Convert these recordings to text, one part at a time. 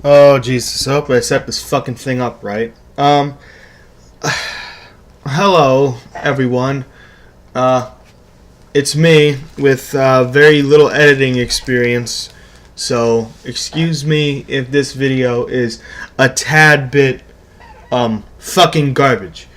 Oh, Jesus. I hope I set this fucking thing up right. Hello, everyone. It's me with very little editing experience. So, excuse me if this video is a tad bit, fucking garbage.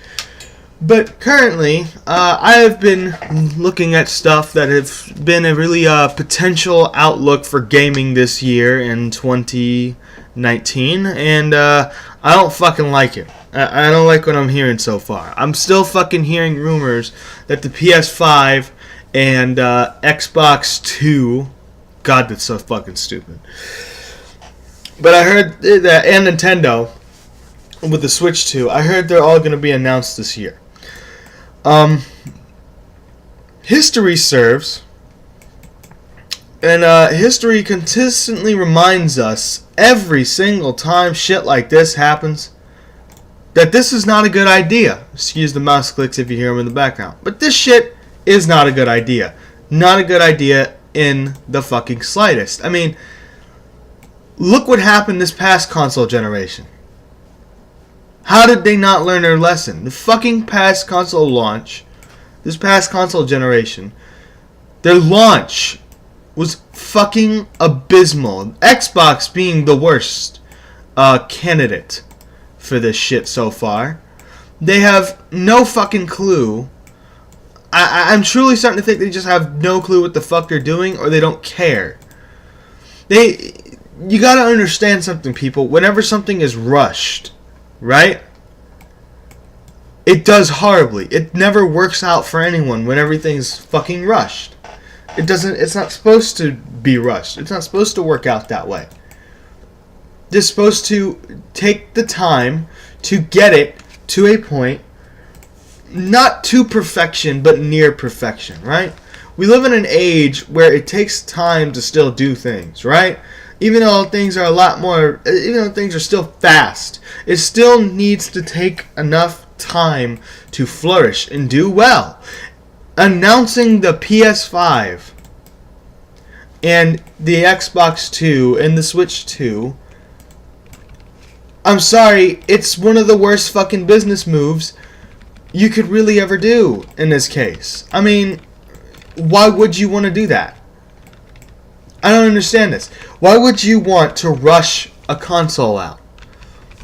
But currently, I have been looking at stuff that have been a really potential outlook for gaming this year in 2019, and I don't fucking like it. I don't like what I'm hearing so far. I'm still fucking hearing rumors that the PS5 and Xbox 2, God, that's so fucking stupid. But I heard that, and Nintendo with the Switch 2, I heard they're all going to be announced this year. History serves, and history consistently reminds us every single time shit like this happens that this is not a good idea. Excuse the mouse clicks if you hear them in the background. But this shit is not a good idea. Not a good idea in the fucking slightest. I mean, look what happened this past console generation. How did they not learn their lesson? The fucking past console launch, this past console generation, their launch was fucking abysmal. Xbox being the worst candidate for this shit so far. They have no fucking clue. I'm truly starting to think they just have no clue what the fuck they're doing, or they don't care. You gotta understand something, people. Whenever something is rushed, right? It does horribly. It never works out for anyone when everything's fucking rushed. It's not supposed to be rushed. It's not supposed to work out that way. They're supposed to take the time to get it to a point, not to perfection, but near perfection, right? We live in an age where it takes time to still do things, right? Even though things are still fast, it still needs to take enough time to flourish and do well. Announcing the PS5 and the Xbox 2 and the Switch 2, I'm sorry, it's one of the worst fucking business moves you could really ever do in this case. I mean, why would you want to do that? I don't understand this. Why would you want to rush a console out?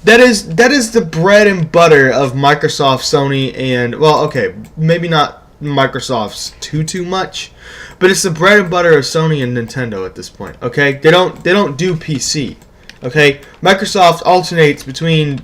That is the bread and butter of Microsoft, Sony, and, well, okay, maybe not Microsoft's too much, but it's the bread and butter of Sony and Nintendo at this point. Okay, they don't do PC. Okay, Microsoft alternates between the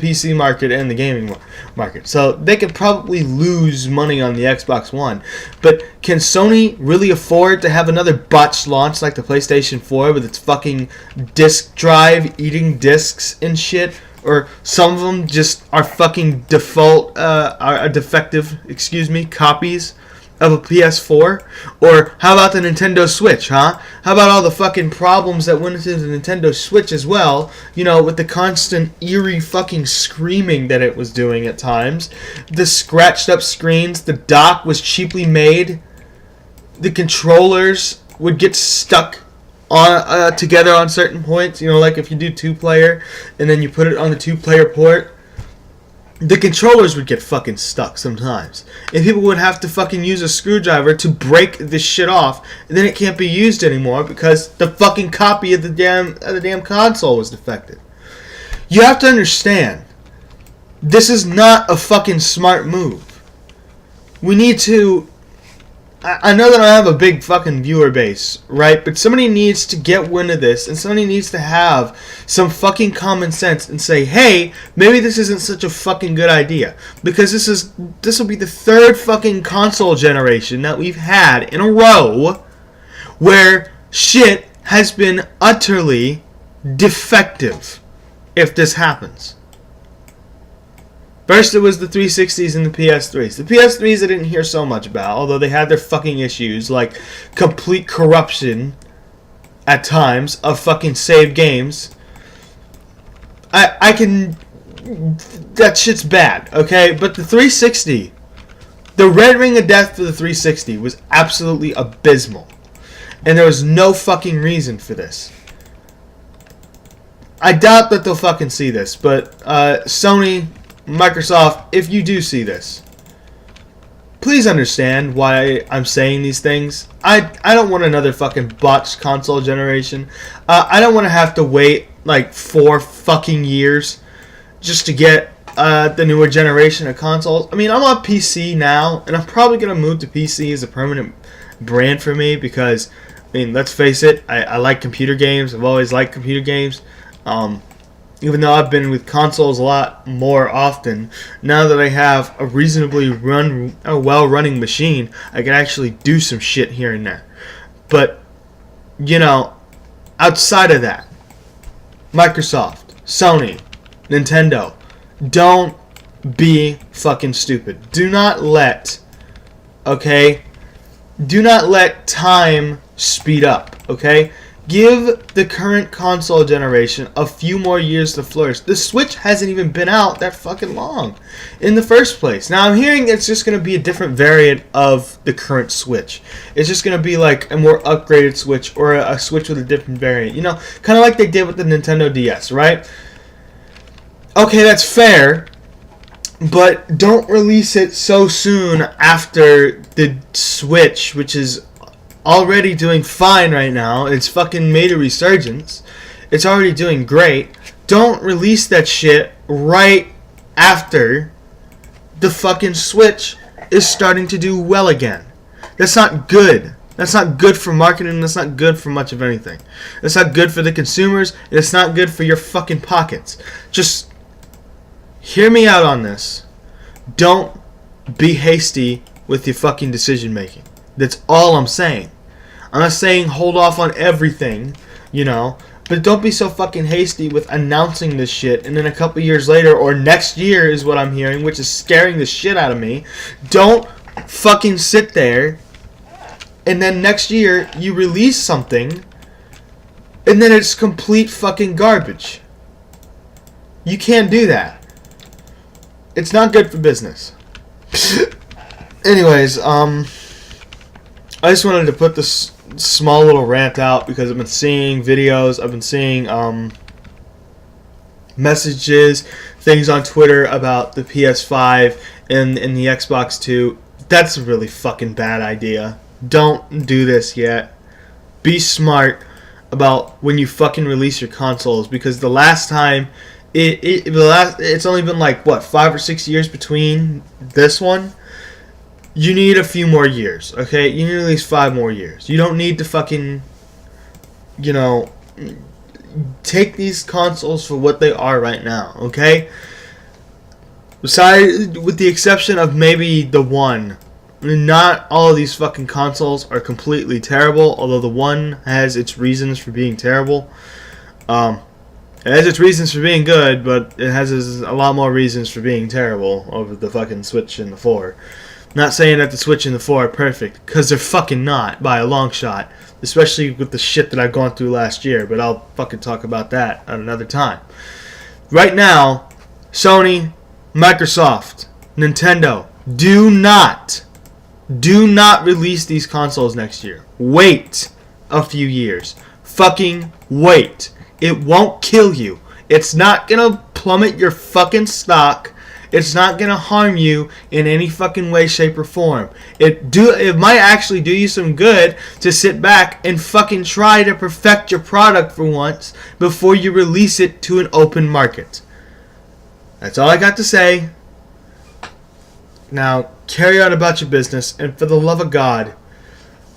PC market and the gaming market, so they could probably lose money on the Xbox One. But can Sony really afford to have another botched launch like the PlayStation 4 with its fucking disk drive eating discs and shit? Or some of them just are fucking defective, copies of a PS4? Or how about the Nintendo Switch, huh? How about all the fucking problems that went into the Nintendo Switch as well? You know, with the constant eerie fucking screaming that it was doing at times. The scratched up screens, the dock was cheaply made. The controllers would get stuck on together on certain points. You know, like if you do 2-player and then you put it on the 2-player port, the controllers would get fucking stuck sometimes. And people would have to fucking use a screwdriver to break this shit off, and then it can't be used anymore because the fucking copy of the damn console was defective. You have to understand, this is not a fucking smart move. We need to... I know that I have a big fucking viewer base, right? But somebody needs to get wind of this, and somebody needs to have some fucking common sense and say, hey, maybe this isn't such a fucking good idea. Because this will be the third fucking console generation that we've had in a row where shit has been utterly defective if this happens. First, it was the 360s and the PS3s. The PS3s I didn't hear so much about, although they had their fucking issues, like complete corruption, at times, of fucking saved games. That shit's bad, okay? But the 360, the red ring of death for the 360 was absolutely abysmal. And there was no fucking reason for this. I doubt that they'll fucking see this, but Sony, Microsoft, if you do see this, please understand why I'm saying these things. I don't want another fucking botched console generation. I don't want to have to wait like 4 fucking years just to get the newer generation of consoles. I mean, I'm on PC now, and I'm probably going to move to PC as a permanent brand for me because, I mean, let's face it, I like computer games. I've always liked computer games. Even though I've been with consoles a lot more often, now that I have a reasonably well-running machine, I can actually do some shit here and there. But, you know, outside of that, Microsoft, Sony, Nintendo, don't be fucking stupid. Do not let time speed up, okay? Give the current console generation a few more years to flourish. The Switch hasn't even been out that fucking long in the first place. Now, I'm hearing it's just going to be a different variant of the current Switch. It's just going to be like a more upgraded Switch or a Switch with a different variant. You know, kind of like they did with the Nintendo DS, right? Okay, that's fair, but don't release it so soon after the Switch, which is already doing fine right now. It's fucking made a resurgence. It's already doing great. Don't release that shit right after the fucking Switch is starting to do well again. That's not good. That's not good for marketing. That's not good for much of anything. That's not good for the consumers. And it's not good for your fucking pockets. Just hear me out on this. Don't be hasty with your fucking decision making. That's all I'm saying. I'm not saying hold off on everything, you know, but don't be so fucking hasty with announcing this shit and then a couple years later, or next year is what I'm hearing, which is scaring the shit out of me. Don't fucking sit there and then next year you release something and then it's complete fucking garbage. You can't do that. It's not good for business. Anyways, I just wanted to put this small little rant out because I've been seeing videos, I've been seeing messages, things on Twitter about the PS5 and the Xbox 2. That's a really fucking bad idea. Don't do this yet. Be smart about when you fucking release your consoles, because the last time it's only been like what, 5 or 6 years between this one. You need a few more years, okay? You need at least 5 more years. You don't need to fucking, you know, take these consoles for what they are right now, okay? Besides, with the exception of maybe the One, not all of these fucking consoles are completely terrible, although the One has its reasons for being terrible. It has its reasons for being good, but it has a lot more reasons for being terrible over the fucking Switch and the 4. Not saying that the Switch and the 4 are perfect, because they're fucking not, by a long shot. Especially with the shit that I've gone through last year, but I'll fucking talk about that at another time. Right now, Sony, Microsoft, Nintendo, do not release these consoles next year. Wait a few years. Fucking wait. It won't kill you. It's not gonna plummet your fucking stock. It's not going to harm you in any fucking way, shape, or form. It might actually do you some good to sit back and fucking try to perfect your product for once before you release it to an open market. That's all I got to say. Now, carry on about your business, and for the love of God,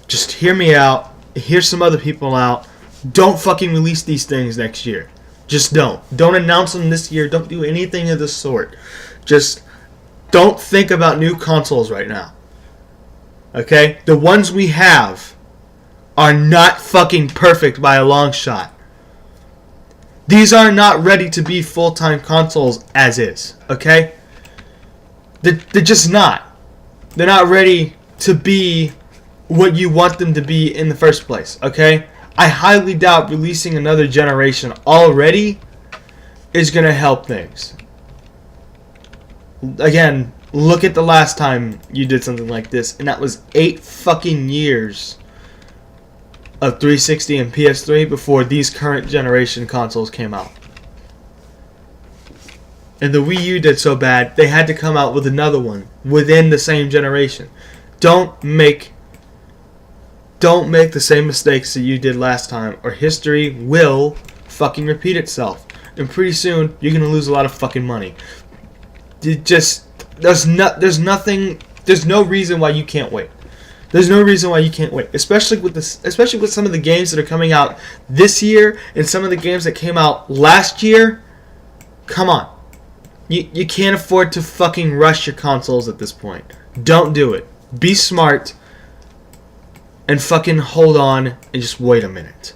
just hear me out. Hear some other people out. Don't fucking release these things next year. Just don't. Don't announce them this year. Don't do anything of the sort. Just don't think about new consoles right now. Okay? The ones we have are not fucking perfect by a long shot. These are not ready to be full-time consoles as is. Okay? They're just not. They're not ready to be what you want them to be in the first place. Okay? I highly doubt releasing another generation already is going to help things. Again, look at the last time you did something like this, and that was 8 fucking years of 360 and PS3 before these current generation consoles came out. and the Wii U did so bad, they had to come out with another one within the same generation. Don't make the same mistakes that you did last time, or history will fucking repeat itself. And pretty soon, you're gonna lose a lot of fucking money. There's no reason why you can't wait. There's no reason why you can't wait, especially with some of the games that are coming out this year and some of the games that came out last year. Come on. You can't afford to fucking rush your consoles at this point. Don't do it. Be smart and fucking hold on and just wait a minute.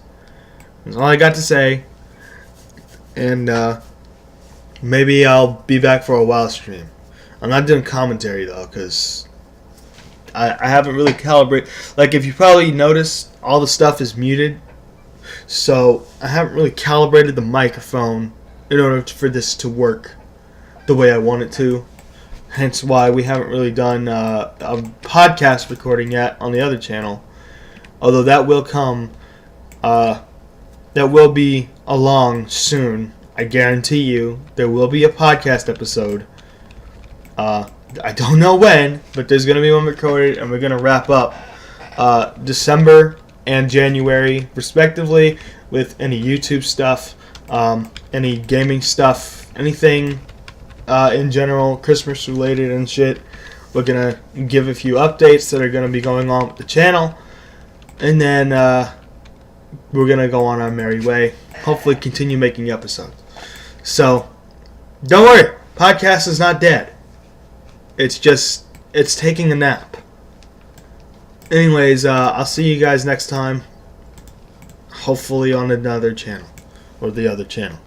That's all I got to say. And maybe I'll be back for a while stream. I'm not doing commentary though, because I haven't really calibrated. Like, if you probably noticed, all the stuff is muted. So I haven't really calibrated the microphone in order for this to work the way I want it to. Hence why we haven't really done a podcast recording yet on the other channel. Although that will come, that will be along soon. I guarantee you there will be a podcast episode. I don't know when, but there's going to be one recorded, and we're going to wrap up December and January, respectively, with any YouTube stuff, any gaming stuff, anything in general, Christmas related and shit. We're going to give a few updates that are going to be going on with the channel, and then we're going to go on our merry way. Hopefully continue making episodes. So, don't worry, podcast is not dead. It's taking a nap. Anyways, I'll see you guys next time. Hopefully on another channel. Or the other channel.